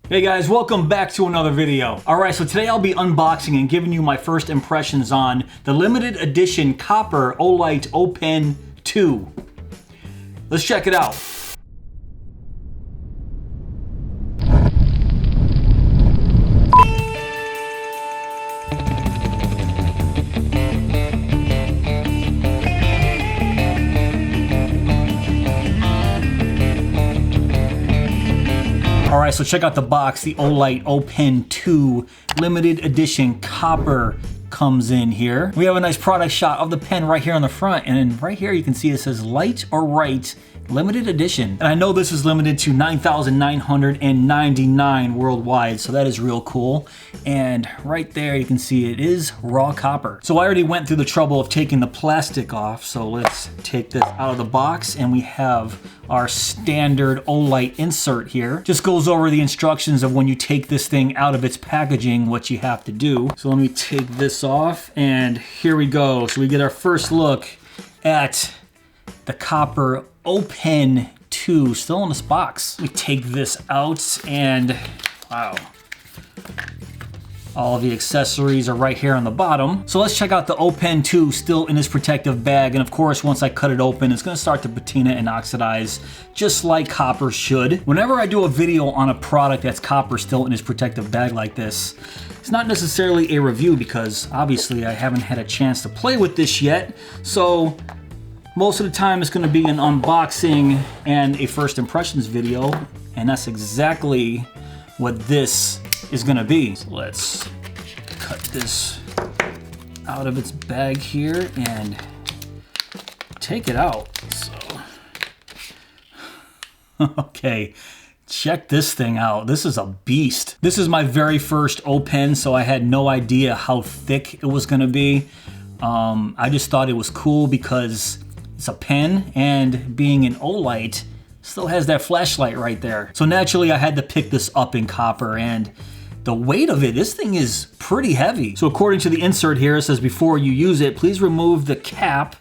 Hey guys, welcome back to another video. Alright, so today I'll be unboxing and giving you my first impressions on the limited edition copper Olight O-Pen 2. Let's check it out. Alright, so check out the box. The Olight O-Pen 2 limited edition copper comes in here. We have a nice product shot of the pen right here on the front, and right here you can see it says Light or Write limited edition. And I know this is limited to 9,999 worldwide, so that is real cool. And right there you can see it is raw copper. So I already went through the trouble of taking the plastic off, so let's take this out of the box, and we have our standard Olight insert here. Just goes over the instructions of when you take this thing out of its packaging, what you have to do. So let me take this off, and here we go. So we get our first look at the copper O-Pen 2 still in this box. We take this out, and wow, all of the accessories are right here on the bottom. So let's check out the O-Pen 2 still in this protective bag. And of course, once I cut it open, it's gonna start to patina and oxidize just like copper should. Whenever I do a video on a product that's copper still in this protective bag like this, it's not necessarily a review because obviously I haven't had a chance to play with this yet. So most of the time it's gonna be an unboxing and a first impressions video, and that's exactly what this is gonna be. So let's cut this out of its bag here and take it out. So, okay, check this thing out. This is a beast. This is my very first O-Pen, so I had no idea how thick it was gonna be. I just thought it was cool because it's a pen, and being an Olight still has that flashlight right there. So naturally I had to pick this up in copper, and the weight of it, this thing is pretty heavy. So according to the insert here, it says before you use it, please remove the cap,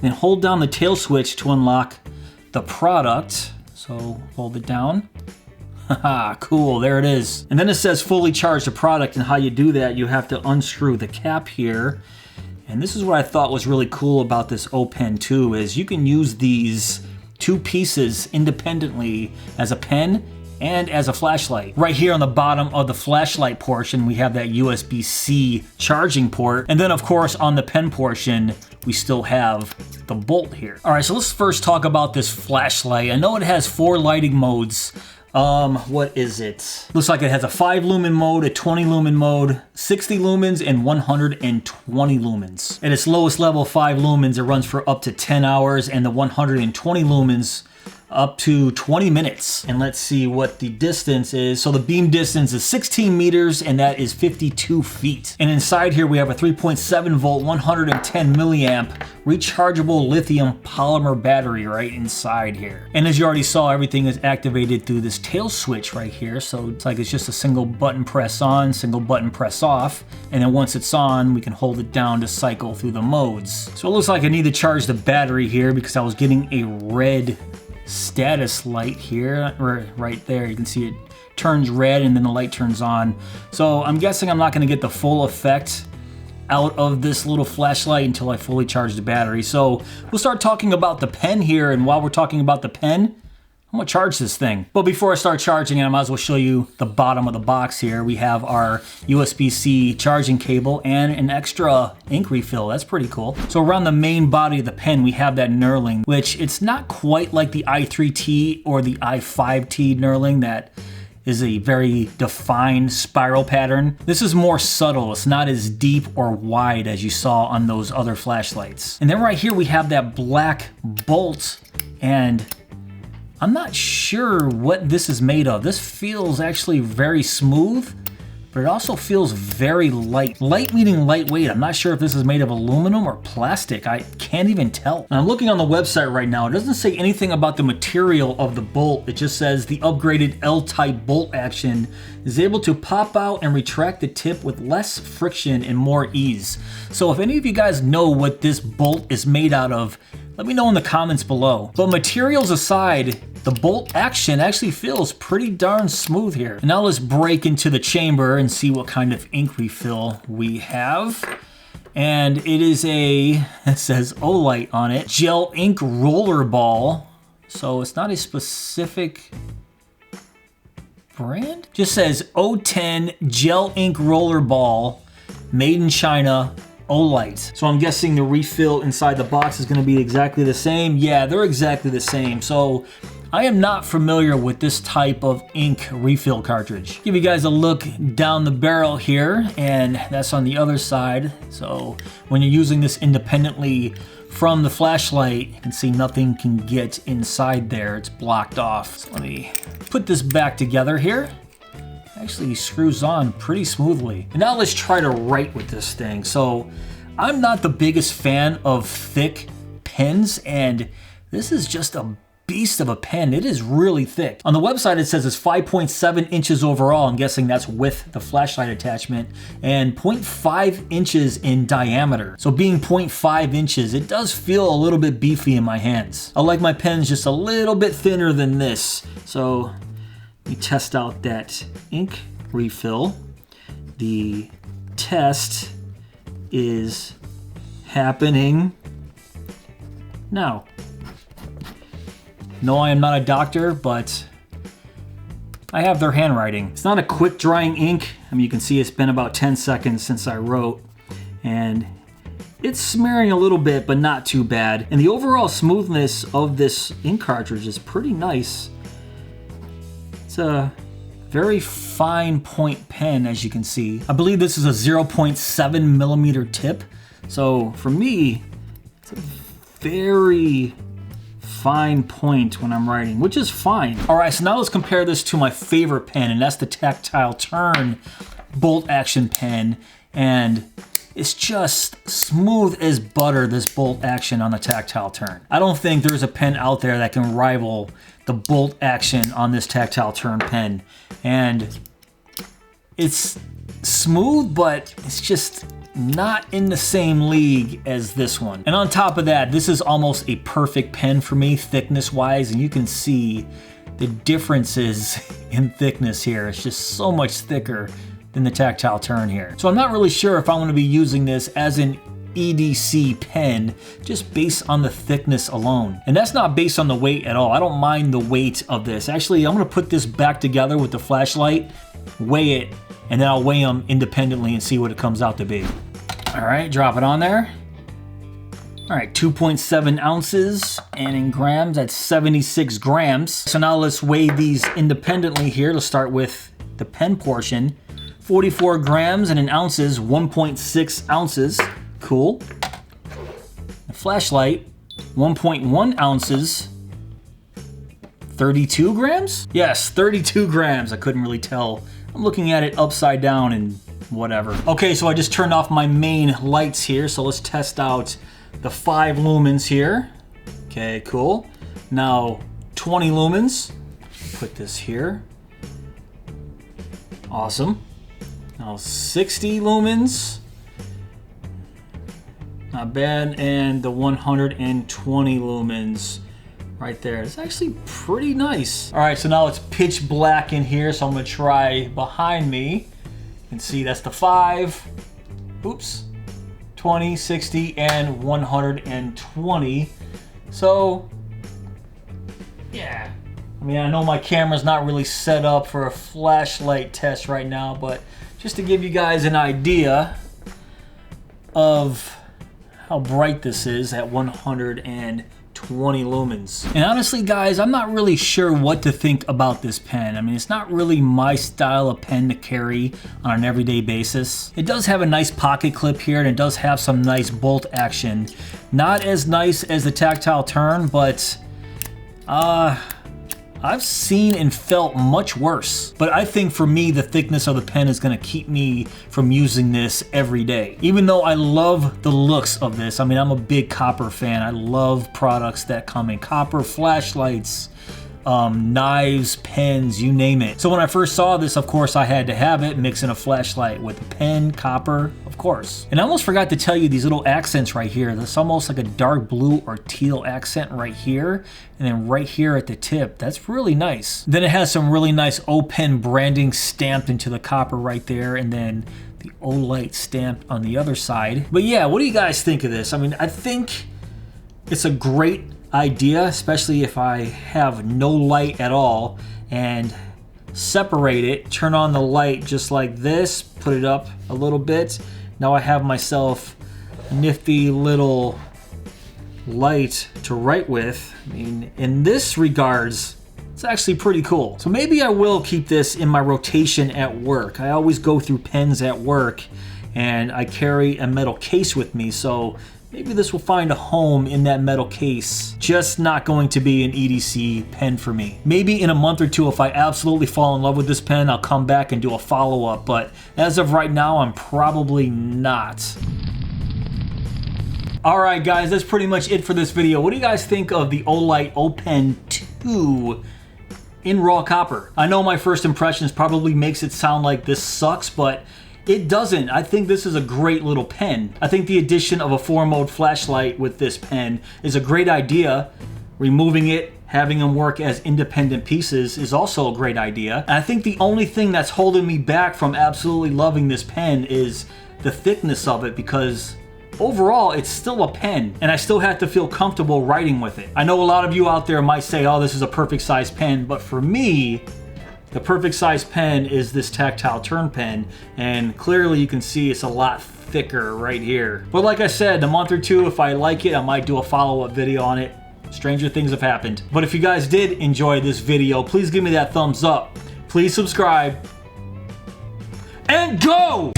then hold down the tail switch to unlock the product. So hold it down. Haha, cool, there it is. And then it says fully charge the product, and how you do that, you have to unscrew the cap here. And this is what I thought was really cool about this O-Pen 2 is you can use these two pieces independently as a pen and as a flashlight. Right here on the bottom of the flashlight portion, we have that USB-C charging port. And then of course on the pen portion, we still have the bolt here. All right, so let's first talk about this flashlight. I know it has 4 lighting modes. What is it? Looks like it has a 5 lumen mode, a 20 lumen mode, 60 lumens, and 120 lumens. At its lowest level, 5 lumens, it runs for up to 10 hours, and the 120 lumens up to 20 minutes. And let's see what the distance is. So the beam distance is 16 meters, and that is 52 feet. And inside here we have a 3.7 volt, 110 milliamp rechargeable lithium polymer battery right inside here. And as you already saw, everything is activated through this tail switch right here. So it's like it's just a single button press on, single button press off. And then once it's on, we can hold it down to cycle through the modes. So it looks like I need to charge the battery here because I was getting a red status light here, right there. You can see it turns red and then the light turns on. So I'm guessing I'm not going to get the full effect out of this little flashlight until I fully charge the battery. So we'll start talking about the pen here, and while we're talking about the pen, I'm gonna charge this thing. But before I start charging it, I might as well show you the bottom of the box here. We have our USB-C charging cable and an extra ink refill. That's pretty cool. So around the main body of the pen, we have that knurling, which it's not quite like the i3T or the i5T knurling that is a very defined spiral pattern. This is more subtle. It's not as deep or wide as you saw on those other flashlights. And then right here, we have that black bolt, and I'm not sure what this is made of. This feels actually very smooth, but it also feels very light. Light meaning lightweight. I'm not sure if this is made of aluminum or plastic. I can't even tell. And I'm looking on the website right now. It doesn't say anything about the material of the bolt. It just says the upgraded L-type bolt action is able to pop out and retract the tip with less friction and more ease. So if any of you guys know what this bolt is made out of, Let me know in the comments below. But materials aside, the bolt action actually feels pretty darn smooth here. And now let's break into the chamber and see what kind of ink refill we have. And it is it says Olight on it, gel ink roller ball. So it's not a specific brand. Just says O10 gel ink roller ball, made in China, Olight. So I'm guessing the refill inside the box is gonna be exactly the same. Yeah, they're exactly the same. So I am not familiar with this type of ink refill cartridge. Give you guys a look down the barrel here, and that's on the other side. So when you're using this independently from the flashlight, you can see nothing can get inside there. It's blocked off. So let me put this back together here. Actually screws on pretty smoothly. And now let's try to write with this thing. So I'm not the biggest fan of thick pens, and this is just a beast of a pen. It is really thick. On the website it says it's 5.7 inches overall. I'm guessing that's with the flashlight attachment, and 0.5 inches in diameter. So being 0.5 inches, it does feel a little bit beefy in my hands. I like my pens just a little bit thinner than this. So let me test out that ink refill. The test is happening now. No, I am not a doctor, but I have their handwriting. It's not a quick drying ink. I mean, you can see it's been about 10 seconds since I wrote, and it's smearing a little bit, but not too bad. And the overall smoothness of this ink cartridge is pretty nice. It's a very fine point pen, as you can see. I believe this is a 0.7 millimeter tip. So for me, it's a very fine point when I'm writing, which is fine. All right, so now let's compare this to my favorite pen, and that's the Tactile Turn bolt action pen. And it's just smooth as butter, this bolt action on the Tactile Turn. I don't think there's a pen out there that can rival the bolt action on this Tactile Turn pen. And it's smooth, but it's just not in the same league as this one. And on top of that, this is almost a perfect pen for me thickness wise, and you can see the differences in thickness here. It's just so much thicker than the Tactile Turn here. So I'm not really sure if I want to be using this as an EDC pen just based on the thickness alone. And that's not based on the weight at all. I don't mind the weight of this. Actually, I'm going to put this back together with the flashlight, weigh it, and then I'll weigh them independently and see what it comes out to be. All right, drop it on there. All right, 2.7 ounces, and in grams, that's 76 grams. So now let's weigh these independently here. Let's start with the pen portion. 44 grams, and in ounces, 1.6 ounces. Cool. The flashlight, 1.1 ounces, 32 grams? Yes, 32 grams. I couldn't really tell. I'm looking at it upside down and whatever. Okay, so I just turned off my main lights here, so let's test out the 5 lumens here. Okay, cool. Now 20 lumens. Put this here. Awesome. Now 60 lumens. Not bad. And the 120 lumens right there. It's actually pretty nice. All right, so now it's pitch black in here, so I'm gonna try behind me. You can see that's the 5. Oops. 20, 60, and 120. So, yeah. I mean, I know my camera's not really set up for a flashlight test right now, but just to give you guys an idea of how bright this is at 120 lumens. And honestly, guys, I'm not really sure what to think about this pen. I mean, it's not really my style of pen to carry on an everyday basis. It does have a nice pocket clip here, and it does have some nice bolt action. Not as nice as the Tactile Turn, but I've seen and felt much worse. But I think for me, the thickness of the pen is gonna keep me from using this every day. Even though I love the looks of this. I mean, I'm a big copper fan. I love products that come in copper, flashlights, knives, pens, you name it. So when I first saw this, of course, I had to have it, mixing a flashlight with a pen, copper, of course. And I almost forgot to tell you these little accents right here. That's almost like a dark blue or teal accent right here. And then right here at the tip, that's really nice. Then it has some really nice O-Pen branding stamped into the copper right there. And then the Olight stamped on the other side. But yeah, what do you guys think of this? I mean, I think it's a great idea, especially if I have no light at all, and separate it, turn on the light just like this, put it up a little bit. Now I have myself a nifty little light to write with. I mean, in this regards, it's actually pretty cool. So maybe I will keep this in my rotation at work. I always go through pens at work, and I carry a metal case with me, so maybe this will find a home in that metal case. Just not going to be an EDC pen for me. Maybe in a month or two, if I absolutely fall in love with this pen, I'll come back and do a follow-up, but as of right now, I'm probably not. Alright guys, that's pretty much it for this video. What do you guys think of the Olight O-Pen 2 in raw copper? I know my first impressions probably makes it sound like this sucks, but it doesn't. I think this is a great little pen. I think the addition of a 4-mode flashlight with this pen is a great idea. Removing it, having them work as independent pieces is also a great idea. And I think the only thing that's holding me back from absolutely loving this pen is the thickness of it, because overall, it's still a pen, and I still have to feel comfortable writing with it. I know a lot of you out there might say, oh, this is a perfect size pen, but for me, the perfect size pen is this tactile turn pen, and clearly you can see it's a lot thicker right here. But like I said, a month or two, if I like it, I might do a follow-up video on it. Stranger things have happened. But if you guys did enjoy this video, please give me that thumbs up. Please subscribe. And go!